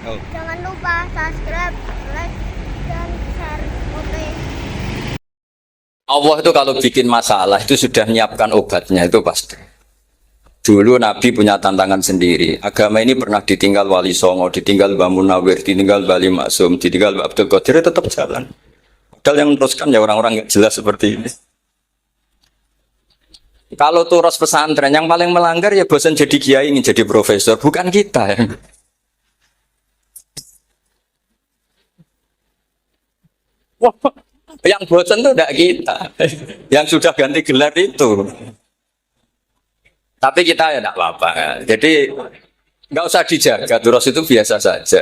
Oh. Jangan lupa subscribe, like, dan share. Oke. Allah itu kalau bikin masalah itu sudah menyiapkan obatnya itu pasti. Dulu Nabi punya tantangan sendiri. Agama ini pernah ditinggal Wali Songo, ditinggal Mbah Munawir, ditinggal Bali Maksum, ditinggal Mbah Abdul Qadir, tetap jalan. Padahal yang meneruskan ya orang-orang nggak jelas seperti ini. Kalau turos pesantren yang paling melanggar ya bosan jadi kiai ingin jadi profesor, bukan kita ya. Wah, yang bosan itu tidak kita, yang sudah ganti gelar itu. Tapi kita ya tidak apa-apa. Jadi nggak usah dijaga, turos itu biasa saja.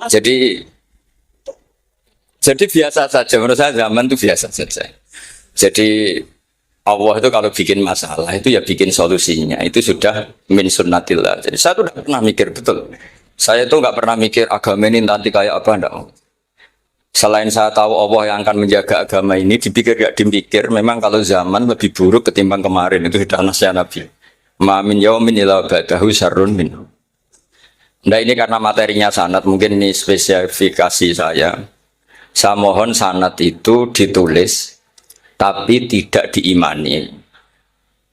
Jadi biasa saja, menurut saya zaman itu biasa saja. Jadi Allah itu kalau bikin masalah itu ya bikin solusinya. Itu sudah min sunnatillah. Jadi saya tuh tidak pernah mikir betul. Saya tuh nggak pernah mikir agama ini nanti kayak apa enggak. Selain saya tahu Allah yang akan menjaga agama ini, dipikir gak dipikir, memang kalau zaman lebih buruk ketimbang kemarin, itu sudah nasihat Nabi. Ma min yaumin illa ba'dahu syarrun min. Nah ini karena materinya sanad, mungkin ini spesifikasi saya. Saya mohon sanad itu ditulis, tapi tidak diimani.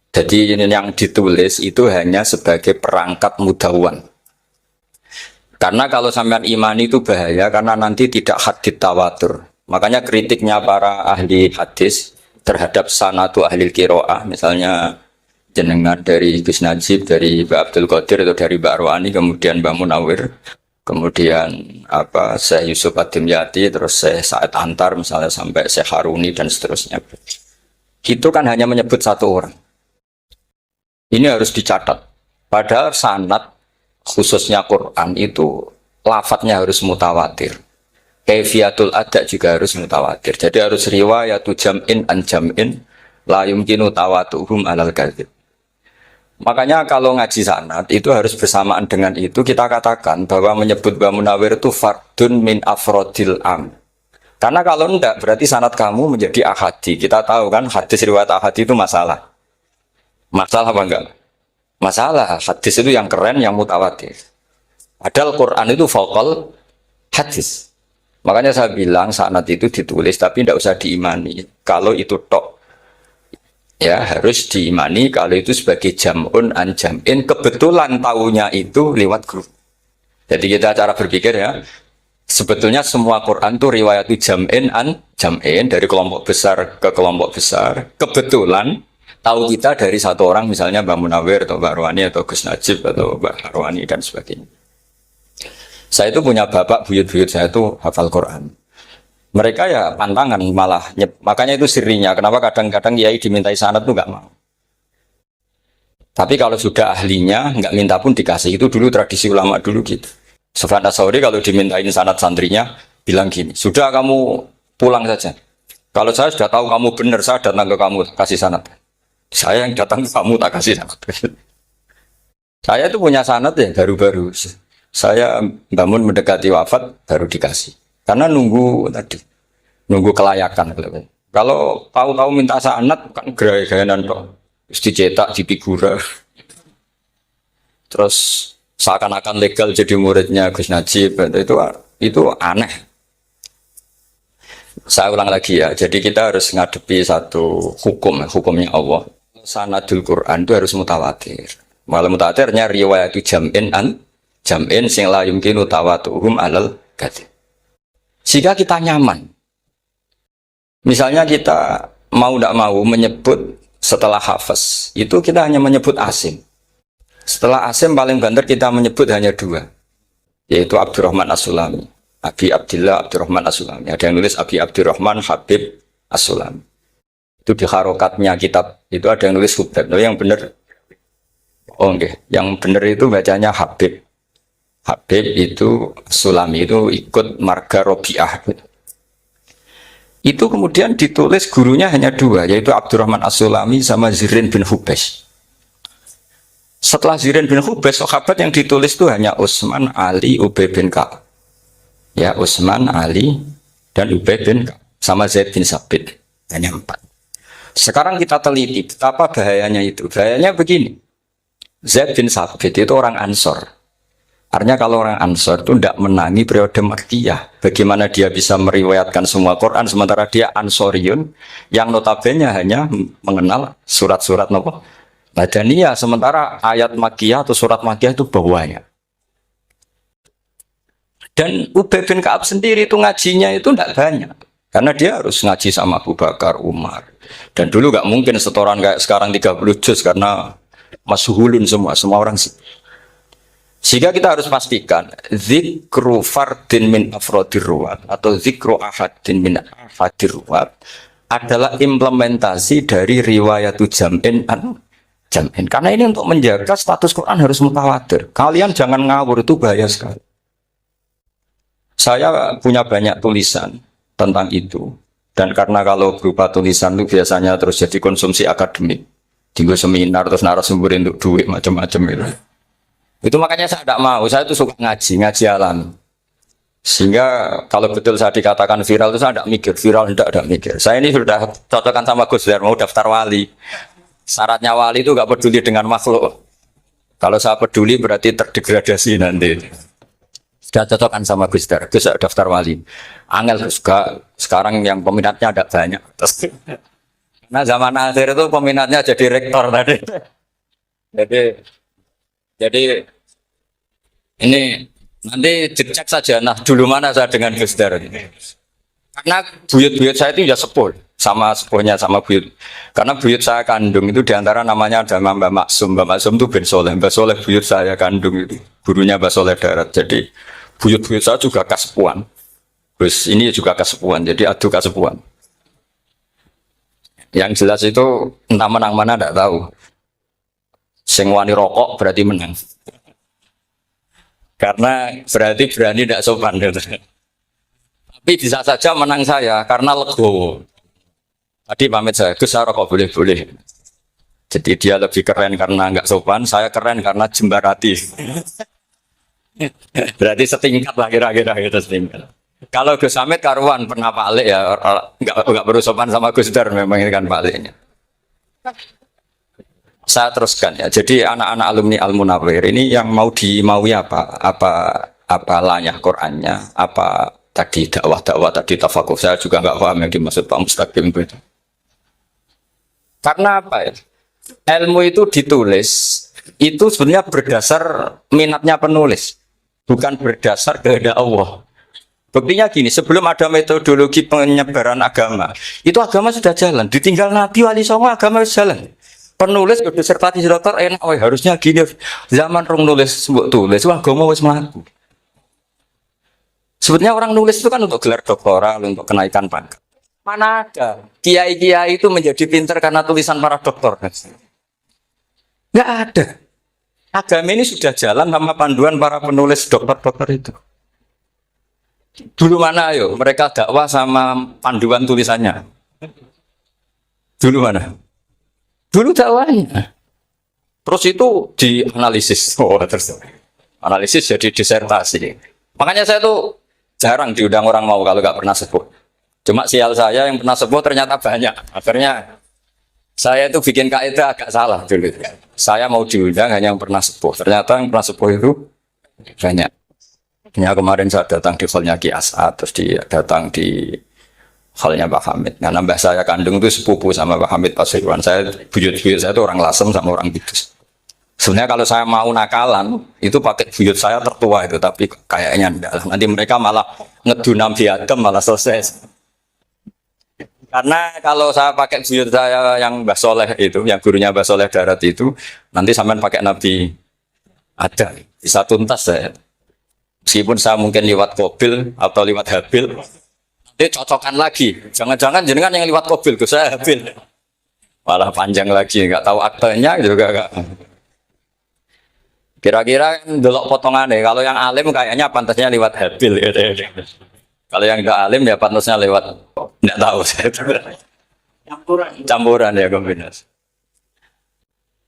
Jadi yang ditulis itu hanya sebagai perangkat mudawwan. Karena kalau sampean imani itu bahaya karena nanti tidak hadits tawatur. Makanya kritiknya para ahli hadis terhadap sanatu ahli qiraah, misalnya jenengan dari Gus Najib, dari Mbak Abdul Qadir atau dari Mbak Arwani, kemudian Mbak Munawir, kemudian Syekh Yusuf Ad-Dimyati, terus Syekh Sa'id Antar misalnya sampai Syekh Haruni dan seterusnya. Itu kan hanya menyebut satu orang. Ini harus dicatat. Padahal sanad khususnya Quran itu lafadznya harus mutawatir. Kaifiyatul ada juga harus mutawatir. Jadi harus riwayatu jam'in an jam'in la yumkinu tawatuhum alal kadzib. Makanya kalau ngaji sanad itu harus bersamaan dengan itu kita katakan bahwa menyebut Mbah Munawir itu fardun min afrodil am. Karena kalau enggak berarti sanad kamu menjadi ahadi. Kita tahu kan hadis riwayat ahadi itu masalah. Masalah apa enggak? Masalah hadis itu yang keren, yang mutawatir. Padahal Quran itu vokal hadis. Makanya saya bilang sanad itu ditulis tapi tidak usah diimani. Kalau itu tok, ya harus diimani. Kalau itu sebagai jam'un an jam'in, kebetulan tahunya itu lewat grup. Jadi kita cara berpikir ya, sebetulnya semua Quran itu riwayat jam'in an jam'in dari kelompok besar ke kelompok besar. Kebetulan tahu kita dari satu orang, misalnya Mbak Munawir atau Mbak Arwani atau Gus Najib atau Mbak Arwani dan sebagainya. Saya itu punya bapak, buyut-buyut saya itu hafal Quran. Mereka ya pantangan malah, makanya itu sirinya. Kenapa kadang-kadang kiai dimintai sanad itu nggak mau. Tapi kalau sudah ahlinya nggak minta pun dikasih. Itu dulu tradisi ulama dulu gitu. Sufyan Ats-Tsauri kalau dimintain sanad santrinya bilang gini, sudah kamu pulang saja. Kalau saya sudah tahu kamu benar, saya datang ke kamu kasih sanad. Saya yang datang ke kamu tak kasih sanad. Saya itu punya sanad ya baru-baru. Saya bangun mendekati wafat baru dikasih. Karena nunggu tadi, nunggu kelayakan. Kalau tahu-tahu minta sanad kan gaya-gayanan kok. Terus dicetak di figura. Terus seakan-akan legal jadi muridnya Gus Najib. Itu aneh. Saya ulang lagi ya. Jadi kita harus ngadepi satu hukum, hukumnya Allah. Sanadul Quran itu harus mutawatir. Malah mutawatirnya riwayat itu jam'in an jam'in sing la yumkinu tawatuhum alal kadzib. Jika kita nyaman, misalnya kita mau tidak mau menyebut setelah hafaz, itu kita hanya menyebut asim. Setelah asim paling banter kita menyebut hanya dua, yaitu Abdurrahman As-Sulami, Abi Abdillah Abdurrahman As-Sulami. Ada yang nulis Abi Abdurrahman Habib As-Sulami. Itu di harokatnya kitab itu ada yang nulis Hubab. Nah, yang benar, oh enggak, yang benar itu bacanya Habib. Habib itu Sulami itu ikut marga Robiah. Itu kemudian ditulis gurunya hanya dua, yaitu Abdurrahman As-Sulami sama Zirin bin Hubes. Setelah Zirin bin Hubes, sahabat yang ditulis itu hanya Utsman, Ali, Ubay bin Ka'ab. Ya, Utsman, Ali, dan Ubay bin Ka'ab sama Zaid bin Sabit. Hanya 4. Sekarang kita teliti betapa bahayanya itu. Bahayanya begini. Zaid bin Sabit itu orang Ansor. Artinya kalau orang Ansor itu tidak menangi periode Makkiyah. Bagaimana dia bisa meriwayatkan semua Quran sementara dia Ansoriun yang notabene hanya mengenal surat-surat nopo Madaniyah, sementara ayat Makkiyah atau surat Makkiyah itu bawahnya. Dan Ubay bin Ka'ab sendiri itu ngajinya itu tidak banyak. Karena dia harus ngaji sama Abu Bakar, Umar. Dan dulu nggak mungkin setoran kayak sekarang 30 juz karena masyhulun semua orang. Sehingga kita harus pastikan zikru fardin min afrodir ruwat atau zikru ahadin min afadir ruwat adalah implementasi dari riwayatu jam'in an jam'in. Karena ini untuk menjaga status Quran harus mutawatir. Kalian jangan ngawur, itu bahaya sekali. Saya punya banyak tulisan tentang itu. Dan karena kalau berupa tulisan itu biasanya terus jadi konsumsi akademik. Tinggal seminar terus narasumber untuk duit macam-macam itu. Itu makanya saya tidak mau, saya itu suka ngaji alam. Sehingga kalau betul saya dikatakan viral itu saya tidak mikir, viral tidak mikir. Saya ini sudah cocokkan sama Gus Dur, mau daftar wali. Syaratnya wali itu nggak peduli dengan makhluk. Kalau saya peduli berarti terdegradasi nanti. Sudah cocokkan sama Gus Dur, Gus daftar wali. Angel juga, sekarang yang peminatnya ada banyak. Nah zaman akhir itu peminatnya jadi rektor tadi. Jadi ini nanti dicek saja. Nah dulu mana saya dengan Gus Dur ini? Karena buyut-buyut saya itu ya sepuh sama sepuhnya sama buyut. Karena buyut saya kandung itu diantara namanya ada Mbak Maksum. Mbak Maksum itu bin Soleh. Mbak Soleh buyut saya kandung itu gurunya Mbak Soleh Darat. Jadi buyut-buyut saya juga kasepuan. Terus ini juga kasepuan. Jadi adu kasepuan. Yang jelas itu entah menang mana tidak tahu. Sing wani rokok berarti menang. Karena berarti berani tidak sopan. Tapi bisa saja menang saya karena legowo. Tadi pamit saya, Gus saya rokok boleh-boleh. Jadi dia lebih keren karena nggak sopan, saya keren karena jembarati. Berarti setingkat lah kira-kira gitu setingkat. Kalau Gus Hamid karuan pernah Pak Alik ya, nggak perlu sopan sama Gus Dur memang ini kan Pak Aliknya. Saya teruskan ya. Jadi anak-anak alumni Al-Munawwir ini yang mau dimaui apa layah Qur'annya, apa tadi dakwah tadi tafakuh. Saya juga nggak paham yang dimaksud Pak Mustaqim itu. Karena apa ya? Ilmu itu ditulis itu sebenarnya berdasar minatnya penulis, bukan berdasar kehendak Allah. Buktinya gini, sebelum ada metodologi penyebaran agama, itu agama sudah jalan. Ditinggal Nabi Wali Songo agama sudah jalan. Penulis disertasi dokter enak, harusnya gini. Zaman rong nulis tulis, wah agama wis mlaku. Sebetulnya orang nulis itu kan untuk gelar doktoral, untuk kenaikan pangkat. Mana ada kiai-kiai itu menjadi pintar karena tulisan para doktor? Nggak ada. Agama ini sudah jalan sama panduan para penulis dokter-dokter itu. Dulu mana ayo mereka dakwah sama panduan tulisannya? Dulu mana? Dulu dakwahnya. Terus itu dianalisis. Terus analisis jadi disertasi. Makanya saya tuh jarang diundang orang mau kalau nggak pernah sepuh. Cuma sial saya yang pernah sepuh ternyata banyak. Akhirnya saya itu bikin kaidah agak salah dulu. Saya mau diundang hanya yang pernah sepuh. Ternyata yang pernah sepuh itu banyak. Ya, kemarin saya datang di hallnya Ki As'ad, terus datang di hallnya Pak Hamid. Karena mbah saya kandung itu sepupu sama Pak Hamid Pasuruan. Saya buyut-buyut saya itu orang Lasem sama orang Bidus. Sebenarnya kalau saya mau nakalan, itu pakai buyut saya tertua itu, tapi kayaknya enggak. Nanti mereka malah ngedu Nabi Adam malah selesai. Karena kalau saya pakai buyut saya yang Mbah Soleh itu, yang gurunya Mbah Soleh Darat itu, nanti sampean pakai Nabi Adam, bisa tuntas saya. Meskipun saya mungkin lewat Qabil atau lewat Habil, nanti cocokkan lagi. Jangan-jangan jenengan yang lewat Qabil, saya Habil. Malah panjang lagi, nggak tahu aktenya juga nggak. Kira-kira delok potongannya. Kalau yang alim kayaknya pantasnya lewat Habil. Kalau yang nggak alim ya pantasnya lewat nggak tahu saya. Campuran ya kombinasi.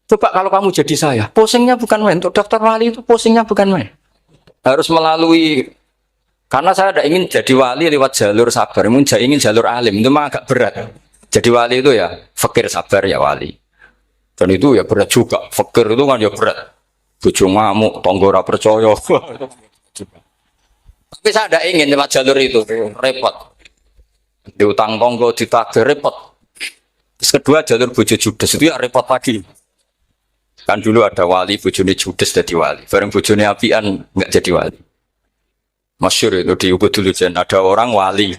Coba kalau kamu jadi saya, pusingnya bukan main. Untuk daftar wali itu pusingnya bukan main. Harus melalui, karena saya tidak ingin jadi wali lewat jalur sabar, ingin jalur alim, itu mah agak berat. Jadi wali itu ya fakir sabar ya wali, dan itu ya berat juga. Fakir itu kan ya berat. bojo ngamuk, tangga ora percaya. Tapi saya tidak ingin lewat jalur itu, repot. Diutang tangga ditagih repot. Terus kedua jalur bojo judes itu ya repot lagi. Kan dulu ada wali bojone judes jadi wali, bareng bojone apian nggak jadi wali. Masyhur itu di Ubud dulu Jen, ada orang wali.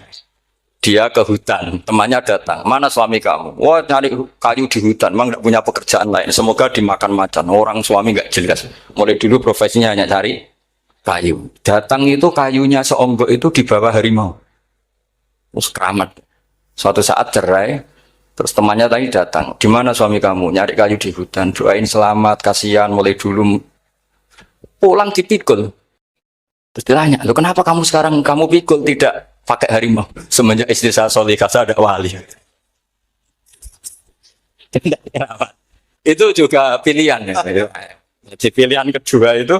Dia ke hutan, temannya datang. Mana suami kamu? Wah, nyari kayu di hutan, memang nggak punya pekerjaan lain. Semoga dimakan macan. Orang suami nggak jelas. Mulai dulu profesinya hanya cari kayu. Datang itu kayunya seonggok itu di bawah harimau. Terus keramat. Suatu saat cerai, terus temannya tadi datang. Di mana suami kamu? Nyari kayu di hutan. Doain selamat, kasihan. Mulai dulu pulang dipikul. Terus ditanya, lo kenapa kamu sekarang kamu pikul tidak pakai harimau? Semenjak istri saya solihah, saya ada wali. Itu juga pilihan ya. Jadi pilihan kedua itu,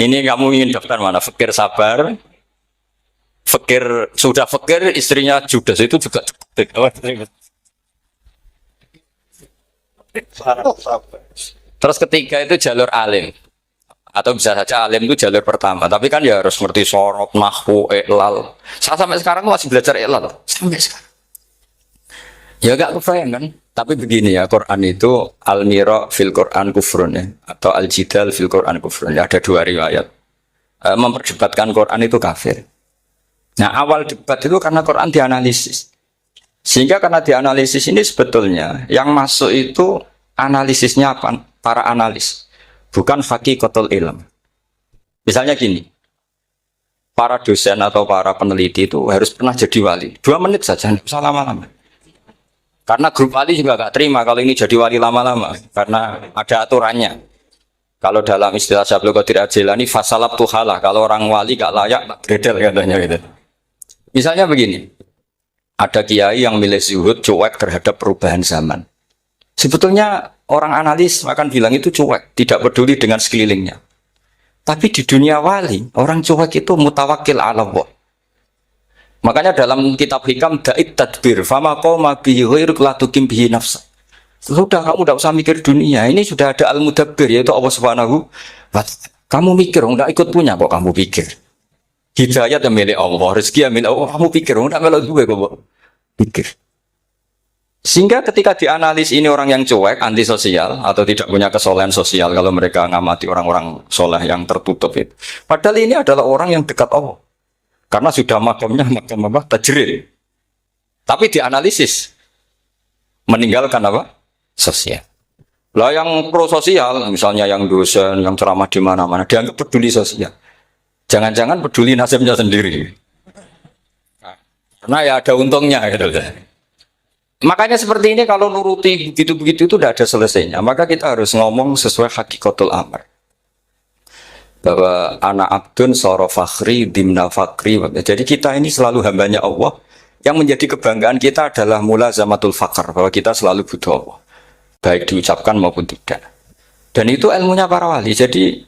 ini kamu ingin daftar mana? Fakir sabar, fakir sudah fakir, istrinya judes itu juga cukup. Terus ketiga itu jalur alim. Atau bisa saja alim itu jalur pertama, tapi kan ya harus ngerti sorot, nahwu, iklal. Saya sampai sekarang masih belajar iklal, sampai sekarang. Ya gak kebayang kan? Tapi begini ya, Quran itu al-mira fil Quran kufrun ya, atau al-jidal fil Quran kufrun. Ya, ada dua riwayat. Memperdebatkan Quran itu kafir. Nah awal debat itu karena Quran dianalisis. Sehingga karena dianalisis ini sebetulnya yang masuk itu analisisnya apa? Para analis. Bukan hakikatul ilm. Misalnya gini, para dosen atau para peneliti itu harus pernah jadi wali. 2 menit saja, nggak usah lama-lama. Karena grup wali juga nggak terima kalau ini jadi wali lama-lama. Karena ada aturannya. Kalau dalam istilah Syaikhul Qadir Al-Jilani, fasalab tuhalah. Kalau orang wali nggak layak, tak gredel katanya gitu. Misalnya begini, ada kiai yang milih zuhud, cuek terhadap perubahan zaman. Sebetulnya orang analis akan bilang itu cuek, tidak peduli dengan sekelilingnya. Tapi di dunia wali, orang cuek itu mutawakkil ala Allah. Makanya dalam kitab hikam da'it tadbir, fama qawma bihi ghairuk la tukim bihi nafsa. Sudah, kamu tidak usah mikir dunia, ini sudah ada al-mudabbir, yaitu Allah Subhanahu wa ta'ala. Kamu mikir, enggak ikut punya kok kamu pikir. Hidayat yang milik Allah, rezeki yang milik Allah, kamu pikir, enggak melok gue kok pikir. Sehingga ketika dianalisis ini orang yang cuek, antisosial, atau tidak punya kesolehan sosial, kalau mereka ngamati orang-orang soleh yang tertutup itu. Padahal ini adalah orang yang dekat Allah. Karena sudah makamnya makam apa? Tajrid. Tapi dianalisis. Meninggalkan apa? Sosial. Lah yang pro sosial, misalnya yang dosen, yang ceramah di mana-mana, dianggap peduli sosial. Jangan-jangan peduli nasibnya sendiri. Karena ya ada untungnya gitu. Makanya seperti ini kalau nuruti begitu-begitu itu tidak ada selesainya. Maka kita harus ngomong sesuai hakikatul amr. Bahwa anak abdun soro fakhri dimna fakri. Jadi kita ini selalu hambanya Allah. Yang menjadi kebanggaan kita adalah mulazamatul fakr. Bahwa kita selalu butuh Allah. Baik diucapkan maupun tidak. Dan itu ilmunya para wali. Jadi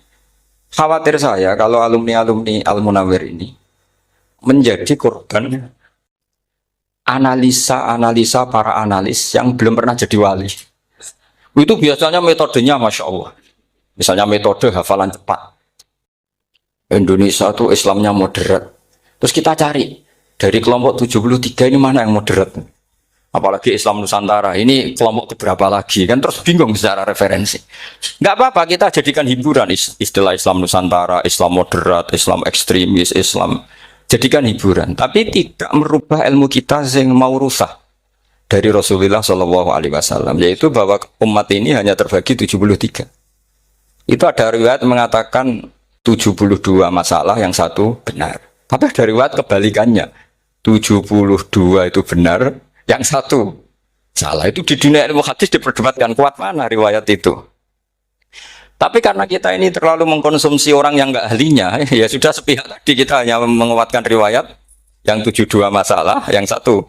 khawatir saya kalau alumni-alumni Al-Munawwir ini menjadi korban analisa para analis yang belum pernah jadi wali. Itu biasanya metodenya Masya Allah. Misalnya metode hafalan cepat. Indonesia itu Islamnya moderat. Terus kita cari dari kelompok 73 ini mana yang moderat. Apalagi Islam Nusantara, ini kelompok keberapa lagi. Kan terus bingung secara referensi. Nggak apa-apa, kita jadikan hiburan istilah Islam Nusantara, Islam moderat, Islam ekstremis, Islam. Jadikan hiburan, tapi tidak merubah ilmu kita yang mau rusak dari Rasulullah SAW, yaitu bahwa umat ini hanya terbagi 73. Itu ada riwayat mengatakan 72 masalah, yang satu benar. Tapi ada riwayat kebalikannya, 72 itu benar, yang satu salah. Itu di dunia ilmu hadis diperdebatkan kuat mana riwayat itu. Tapi karena kita ini terlalu mengkonsumsi orang yang nggak ahlinya, ya sudah sepihak tadi kita hanya menguatkan riwayat yang 72 masalah, yang satu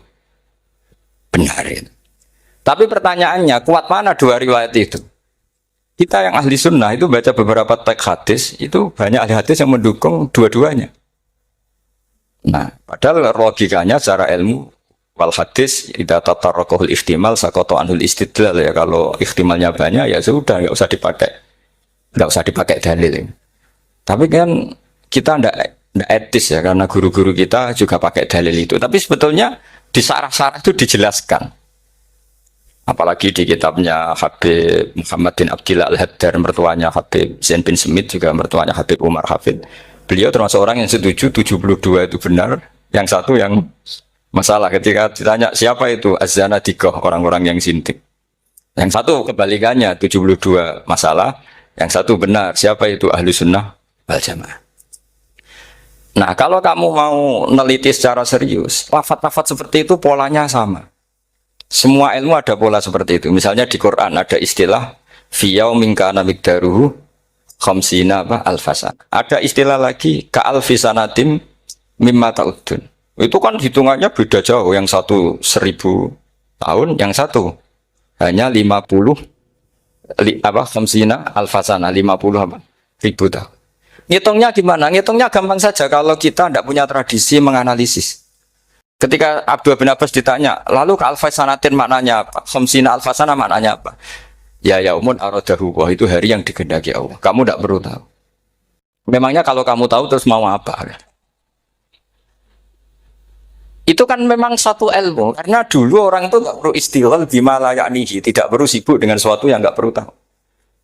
benar. Tapi pertanyaannya, kuat mana dua riwayat itu? Kita yang ahli sunnah itu baca beberapa teks hadis, itu banyak ahli hadis yang mendukung dua-duanya. Nah, padahal logikanya secara ilmu, wal hadis, idza tatarraqahul ihtimal saqata anhul istidlal, ya kalau ihtimalnya banyak ya sudah nggak usah dipakai nggak usah dipakai dalil. Tapi kan kita ndak etis ya, karena guru-guru kita juga pakai dalil itu. Tapi sebetulnya di sarah-sarah itu dijelaskan. Apalagi di kitabnya Habib Muhammad bin Abdillah Al-Haddar, mertuanya Habib Zain bin Smith, juga mertuanya Habib Umar Hafid. Beliau termasuk orang yang setuju 72 itu benar, yang satu yang masalah. Ketika ditanya siapa itu Az-Zanadiqah, orang-orang yang sintik. Yang satu kebalikannya, 72 masalah, yang satu benar. Siapa itu? Ahlu Sunnah wal Jamaah. Nah, kalau kamu mau neliti secara serius, lafaz-lafaz seperti itu polanya sama. Semua ilmu ada pola seperti itu. Misalnya di Quran ada istilah fiyau minkana mikdaruhu khamsina alfasan. Ada istilah lagi ka'alfisanatim mimma ta'udun. Itu kan hitungannya beda jauh. Yang satu 1000 tahun, yang satu hanya 50 khamsina alfasana, 50 ribu tahun. Ngitungnya gimana? Ngitungnya gampang saja kalau kita tidak punya tradisi menganalisis. Ketika Abdul bin Abbas ditanya, lalu al-fasanatin maknanya apa? Khamsina al-fasana maknanya apa? Ya yaumun aradahu, wah itu hari yang dikehendaki Allah. Kamu tidak perlu tahu. Memangnya kalau kamu tahu terus mau apa? Itu kan memang satu ilmu. Karena dulu orang itu tidak perlu istighal bima la ya'nihi, tidak perlu sibuk dengan sesuatu yang tidak perlu tahu.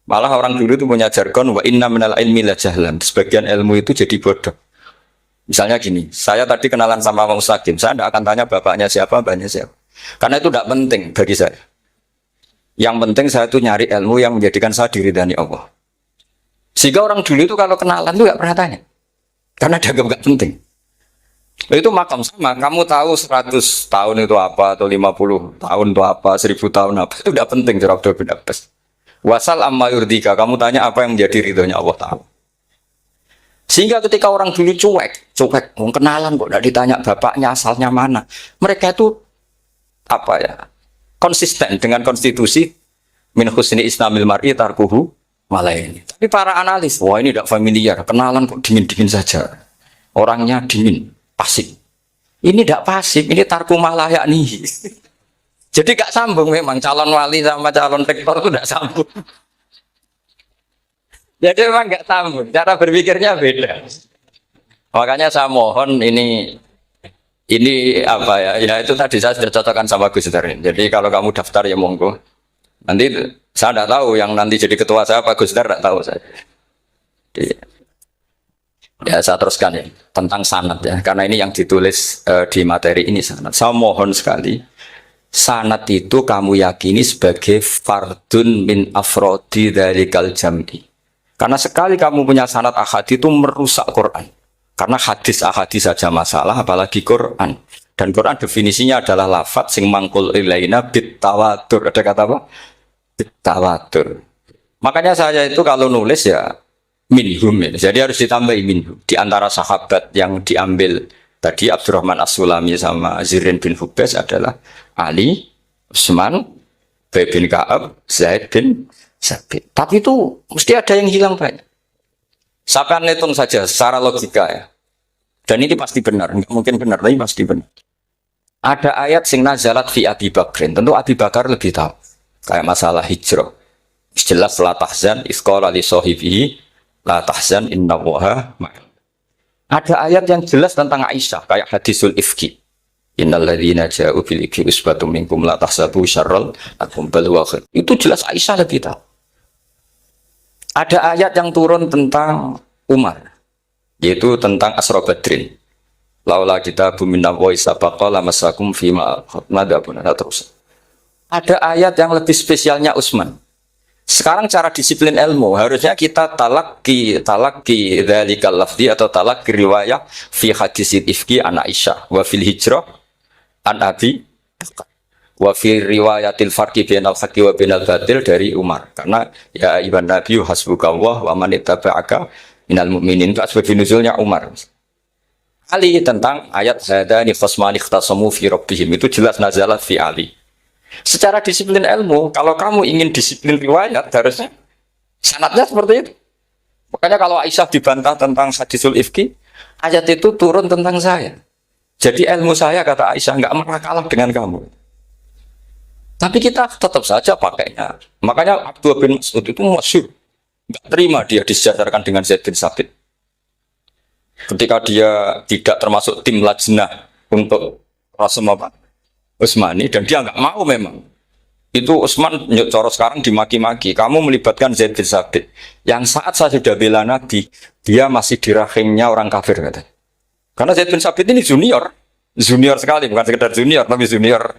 Malah orang dulu itu punya jargon wa inna minal ilmi la jahlan. Sebagian ilmu itu jadi bodoh. Misalnya gini, saya tadi kenalan sama Pak Mustaqim, saya tidak akan tanya bapaknya siapa, mbaknya siapa. Karena itu tidak penting bagi saya. Yang penting saya itu nyari ilmu yang menjadikan saya diridhani Allah. Sehingga orang dulu itu kalau kenalan itu tidak pernah tanya. Karena dianggap nggak penting. Itu makam sama, kamu tahu 100 tahun itu apa, atau 50 tahun itu apa, 1000 tahun apa, itu tidak penting, Jurab Abdul bin Abbas. Wasal amma yurdika, kamu tanya apa yang menjadi ridhonya Allah Ta'ala. Sehingga ketika orang dulu cuek, mau kenalan kok tidak ditanya bapaknya asalnya mana. Mereka itu apa ya? Konsisten dengan konstitusi min husni islamil mar'i tarkuhu malaini. Tapi para analis, wah ini tidak familiar, kenalan kok dingin-dingin saja. Orangnya dingin, pasif. Ini tidak pasif, ini tarku malah nih. Jadi gak sambung memang calon wali sama calon rektor itu tidak sambung. Jadi memang nggak sambung, cara berpikirnya beda. Makanya saya mohon ini apa ya? Ya itu tadi saya sudah cocokkan sama Gus Darin. Jadi kalau kamu daftar ya monggo. Nanti saya tidak tahu yang nanti jadi ketua saya Pak Gus Dar tidak tahu saya. Jadi, ya saya teruskan ya tentang sanad ya, karena ini yang ditulis di materi ini sanad. Saya mohon sekali sanad itu kamu yakini sebagai fardun min afrodi dzalikal jam'i. Karena sekali kamu punya sanad ahad itu merusak Quran. Karena hadis saja masalah, apalagi Quran. Dan Quran definisinya adalah lafadz sing mangkul ilaina bit tawatur. Ada kata apa? Bit tawatur. Makanya saya itu kalau nulis ya minhum ya. Jadi harus ditambah minhum. Di antara sahabat yang diambil tadi Abdurrahman As-Sulami sama Zirin bin Hubes adalah Ali, Utsman, Ubay bin Ka'ab, Zaid bin Sabit. Tapi itu mesti ada yang hilang banyak. Sampai hitung saja secara logika ya. Dan ini pasti benar, nggak mungkin benar, tapi pasti benar. Ada ayat sing nazalat fi Abi Bakrin. Tentu Abi Bakar lebih tahu. Kayak masalah hijrah. Jelas la tahzan isqala li sahibihi la tahzan innallaha ma'ana. Ada ayat yang jelas tentang Aisyah kayak hadisul ifki. Innalladzina ja'u bil ifki usbatum minkum la tahsabu syarral lakum bal huwa khair. Itu jelas Aisyah lebih tahu. Ada ayat yang turun tentang Umar, yaitu tentang Asra Badrin. Laula kita bumina wa isabaqa lamasakum fima madabun terus. Ada ayat yang lebih spesialnya Utsman. Sekarang cara disiplin ilmu harusnya kita talaqi dzalikal lafzi atau talaqi riwayah fi hadisil ifki an Aisyah wa fil hijrah an Abi wa fi riwayatil farqi bainal haqqi wa bainal batil dari Umar. Karena ya ibn Nabi hasbukallah wa man ittaba'aka minal mu'minin, itu asbab nuzulnya Umar. Ali tentang ayat hadani khasmani ikhtasamu fi rabbihim, itu jelas nazalat fi Ali. Secara disiplin ilmu, kalau kamu ingin disiplin riwayat harusnya sanadnya seperti itu. Makanya kalau Aisyah dibantah tentang hadisul ifki, ayat itu turun tentang saya. Jadi ilmu saya kata Aisyah nggak pernah kalah dengan kamu. Tapi kita tetap saja pakainya. Makanya Abdullah bin Mas'ud itu masyhur. Nggak terima dia disejajarkan dengan Zaid bin Sabit. Ketika dia tidak termasuk tim lajnah untuk Rasul Utsmani, dan dia nggak mau memang. Itu Utsman coro sekarang dimaki-maki. Kamu melibatkan Zaid bin Sabit. Yang saat saya sudah bela Nabi, dia masih di rahimnya orang kafir kata. Karena Zaid bin Sabit ini junior sekali, bukan sekedar junior, tapi junior.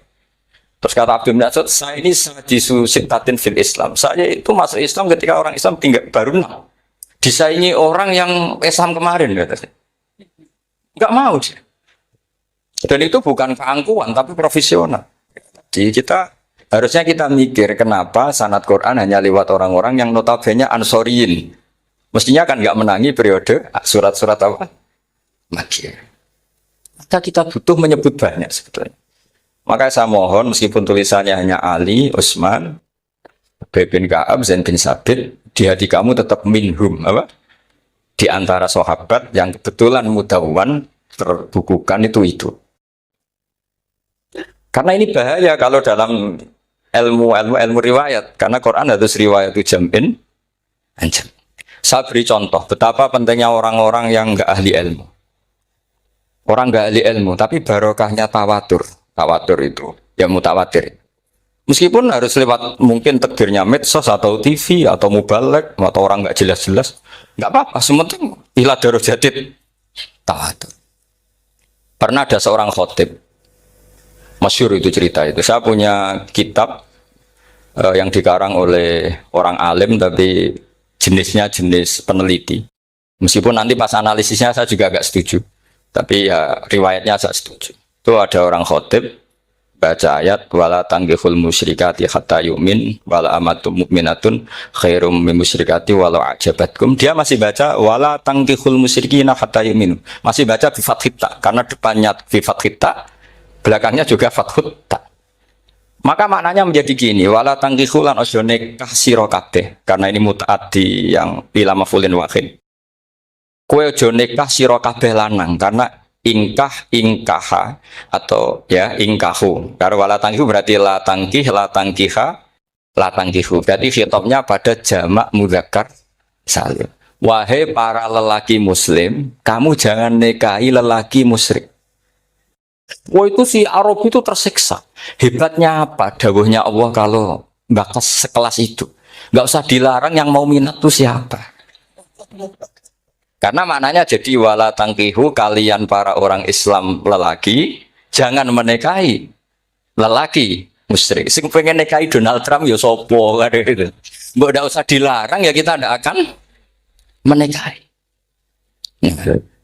Terus kata Abdul Mas'ud, saya ini sadisu sittatin fil Islam. Saya itu masuk Islam ketika orang Islam tinggal baru 6. Disaingi orang yang Islam kemarin kata. Nggak mau dia. Dan itu bukan keangkuhan, tapi profesional. Jadi harusnya kita mikir kenapa sanad Quran hanya lewat orang-orang yang notabene Ansoriyin. Mestinya kan nggak menangi periode surat-surat apa? Makkiyah. Maka kita butuh menyebut banyak sebetulnya. Maka saya mohon meskipun tulisannya hanya Ali, Utsman, Ubay bin Ka'ab, Zaid bin Sabit, di hati kamu tetap minhum apa? Di antara sahabat yang kebetulan mudawwan terbukukan itu. Karena ini bahaya kalau dalam ilmu riwayat, karena Quran harus riwayat jam'in anjam. Saya beri contoh betapa pentingnya orang-orang yang enggak ahli ilmu. Orang enggak ahli ilmu, tapi barokahnya tawatur itu ya mutawatir. Meskipun harus lewat mungkin takdirnya medsos atau TV atau mubalek atau orang enggak jelas-jelas, enggak apa-apa. Sementing ila darajatid tawatur. Pernah ada seorang khotib, masyhur itu cerita itu. Saya punya kitab yang dikarang oleh orang alim tapi jenisnya jenis peneliti. Meskipun nanti pas analisisnya saya juga agak setuju, tapi ya riwayatnya saya setuju. Itu ada orang khotib baca ayat wala tanggihul musyrikati hatta yu'min wala amatum mu'minatun khairum min musyrikati walau ajabatkum. Dia masih baca wala tanggihul musyrikina hatta yu'minu. Masih baca bi fathita karena depannya bi fathita, belakangnya juga fathut ta. Maka maknanya menjadi gini, wala tangkihu lan ojo nikah sira kabeh, karena ini mutaaddi yang ila mafulin wahid. Kowe ojo nikah sira kabeh lanang, karena ingkaha atau ya ingkahu. Karena wala tangkihu berarti la tangkiha, la tangkihu. Berarti khitabnya pada jamak mudzakkar salim. Wahai para lelaki muslim, kamu jangan nikahi lelaki musyrik. Wah itu si Arab itu tersiksa. Hebatnya apa? Dawuhnya Allah kalau bakas sekelas itu. Nggak usah dilarang, yang mau minat tuh siapa? Karena maknanya jadi wala tangkihu, kalian para orang Islam lelaki jangan menikahi lelaki musyrik. Sing pengen nikahi Donald Trump ya sopo kan gitu. Mbok nggak usah dilarang ya kita tidak akan menikahi.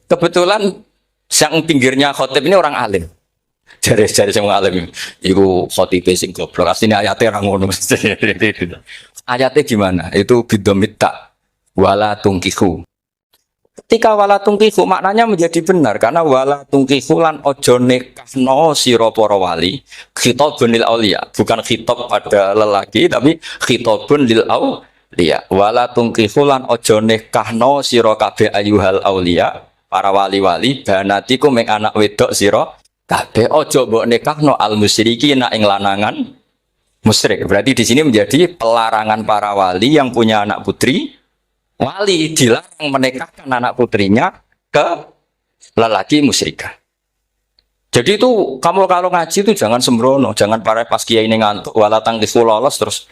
Kebetulan yang pinggirnya khotib ini orang alim. Jari semua alim. Iku khotib sing goblok. Asline ayatnya orang ngono. Ayatnya gimana? Itu bidomita wala tungkihu. Ketika wala tungkihu maknanya menjadi benar karena wala tungkihu lan ojo nikahno sira para wali. Khitabun lil auliya, bukan khitab pada lelaki tapi khitabun lil auliya. Wala tungkihu lan ojo nikahno sira kabeh ayyuhal auliya. Para wali-wali banatiku mek anak wedok sira kabeh ojo mbok nikahno al musyrikin ing lanangan musyrik. Berarti di sini menjadi pelarangan para wali yang punya anak putri wali dilarang menikahkan anak putrinya ke lelaki musyrikah. Jadi itu kamu kalau ngaji itu jangan sembrono, jangan pas kiai ini ngantuk wala tangkihu lolos terus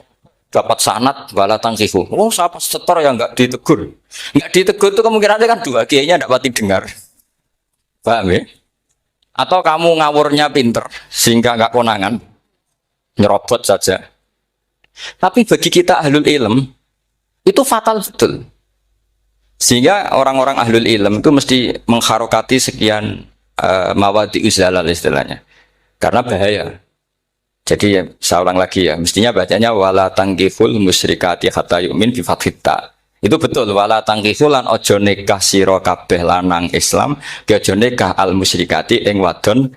dapat sanad wala tangkihu. Oh, siapa setor yang enggak ditegur? Enggak ditegur itu kemungkinannya kan dua kiainya enggak pati dengar. Paham ya? Atau kamu ngawurnya pinter sehingga enggak konangan. Nyerobot saja. Tapi bagi kita ahlul ilm itu fatal betul. Sehingga orang-orang ahlul ilm itu mesti mengharokati sekian mawadi uzalal istilahnya. Karena bahaya. Jadi saya ulang lagi ya, mestinya bacanya wala tangkihul musyrikati hatta yu'min bi fathita. Itu betul wala tangkihul lan ojo nikah sira kabeh lanang Islam, ojo nikah al musyrikati ing wadon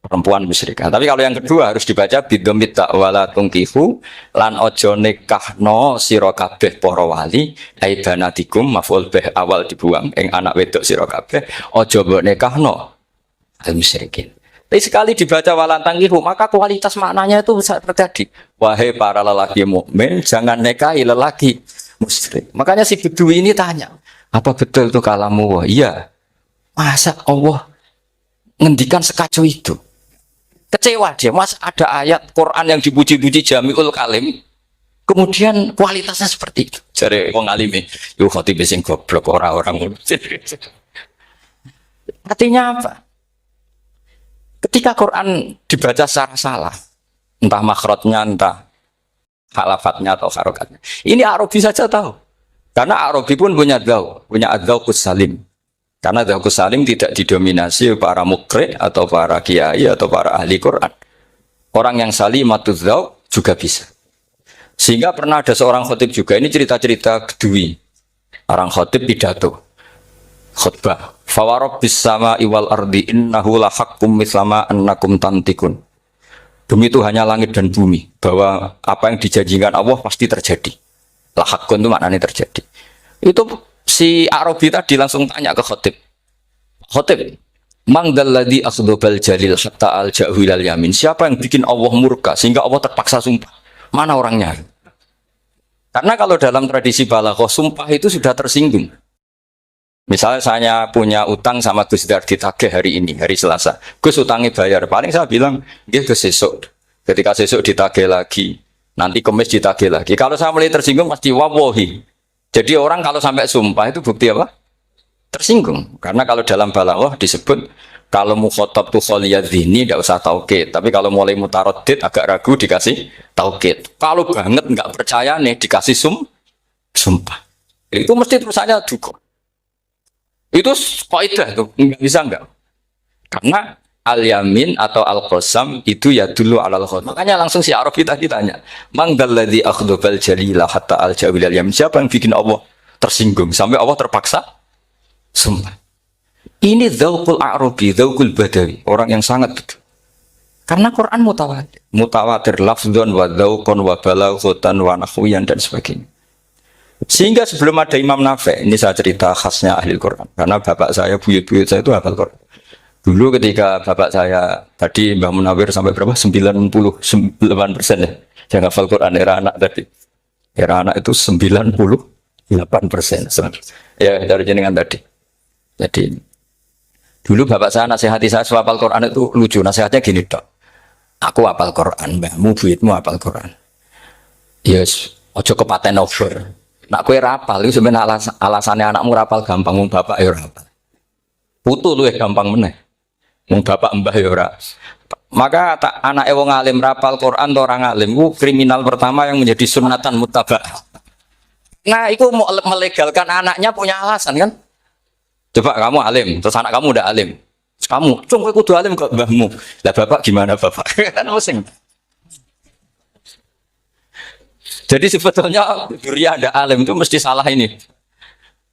perempuan musyrikah. Tapi kalau yang kedua harus dibaca bidomita wala tangkihu lan ojo nikahno sira kabeh para wali ai banatikum maf'ul bih awal dibuang ing anak wedok sira kabeh ojo mbok nikahno al musyrikin. Tapi sekali dibaca walantangkihu maka kualitas maknanya itu bisa terjadi. Wahai para lelaki mukmin, jangan nikahi lelaki musyrik. Makanya si Bedui ini tanya, apa betul itu kalamu Allah? Iya. Masa Allah ngendikan sekacau itu? Kecewa dia, mas ada ayat Quran yang dipuji-puji Jamiul Kalim, kemudian kualitasnya seperti itu. Jadi wong alime, yo khotib sing goblok orang-orang. Artinya apa? Ketika Quran dibaca secara salah, entah makhrajnya, entah halafatnya atau harokatnya. Ini Arabi saja tahu. Karena Arabi pun punya adzauqus salim. Karena adzauqus salim tidak didominasi para mukri atau para kiai atau para ahli Quran. Orang yang salimatuz dzauq juga bisa. Sehingga pernah ada seorang khotib juga, ini cerita-cerita Bedui. Orang khotib pidato. Khutbah. Fawarabbis sama'i wal ardi innahu lahaqqum mislama annakum tantikun. Demi Tuhannya langit dan bumi, bahwa apa yang dijanjikan Allah pasti terjadi. Lahaqqun itu maknanya terjadi. Itu si Arabi tadi langsung tanya ke khotib. Khotib, mangdalladzi akhdobal jalil hatta al-ja'hu ilal yamin. Siapa yang bikin Allah murka sehingga Allah terpaksa sumpah? Mana orangnya? Karena kalau dalam tradisi balaghah, sumpah itu sudah tersinggung. Misalnya saya punya utang sama Gus Dar ditagih hari ini, hari Selasa. Gus utangnya bayar. Paling saya bilang, dia Gus sesuk. Ketika sesuk ditagih lagi, nanti Kamis ditagih lagi. Kalau saya mulai tersinggung, pasti wawahi. Jadi orang kalau sampai sumpah itu bukti apa? Tersinggung. Karena kalau dalam balaghah disebut, kalau mukhotob tuh kholiyadzini, tidak usah taukid. Tapi kalau mulai mutarodid, agak ragu, dikasih taukid. Kalau banget nggak percaya nih, dikasih sumpah. Itu mesti terusannya duga. Itu kaidah tuh, nggak bisa enggak. Karena al-yamin atau al-qasam itu ya dulu alal khot. Makanya langsung si Arabi tadi tanya, mangdalladzi akhdobal jalila hatta al-jawil al-yamin. Siapa yang bikin Allah tersinggung sampai Allah terpaksa sumpah. Ini dzauqul Arabi, dzauqul Badawi, orang yang sangat betul. Karena Quran mutawatir, mutawatir lafdzun wa dzauqun wa balaghatan wa nahwiyan dan sebagainya. Sehingga sebelum ada Imam Nafi', ini saya cerita khasnya ahli Quran. Karena bapak saya, buyut-buyut saya itu hafal Quran. Dulu ketika bapak saya, tadi Mbah Munawir sampai berapa? 99% ya. Yang hafal Quran, era anak tadi. Era anak itu 98%. Ya, dari jenengan tadi. Jadi, dulu bapak saya nasihati saya soal hafal Quran itu lucu. Nasihatnya gini, Dok. Aku hafal Quran, mbahmu, buyutmu hafal Quran. Yes, ojo kepaten over. Nak kue rapal itu sebenarnya alasannya anakmu rapal gampang, mung bapak ya rapal. Putu lu gampang meneh. Mung bapak mbah ya ora. Maka tak anak wong alim rapal Quran atau orang alim itu kriminal pertama yang menjadi sunatan mutabah. Nah, itu mau melegalkan anaknya punya alasan kan? Coba kamu alim, terus anak kamu udah alim. Terus kamu, cung kowe kudu alim kok mbahmu. Lah bapak gimana bapak? Kan pusing. Jadi sebetulnya Duria ada alim itu mesti salah ini,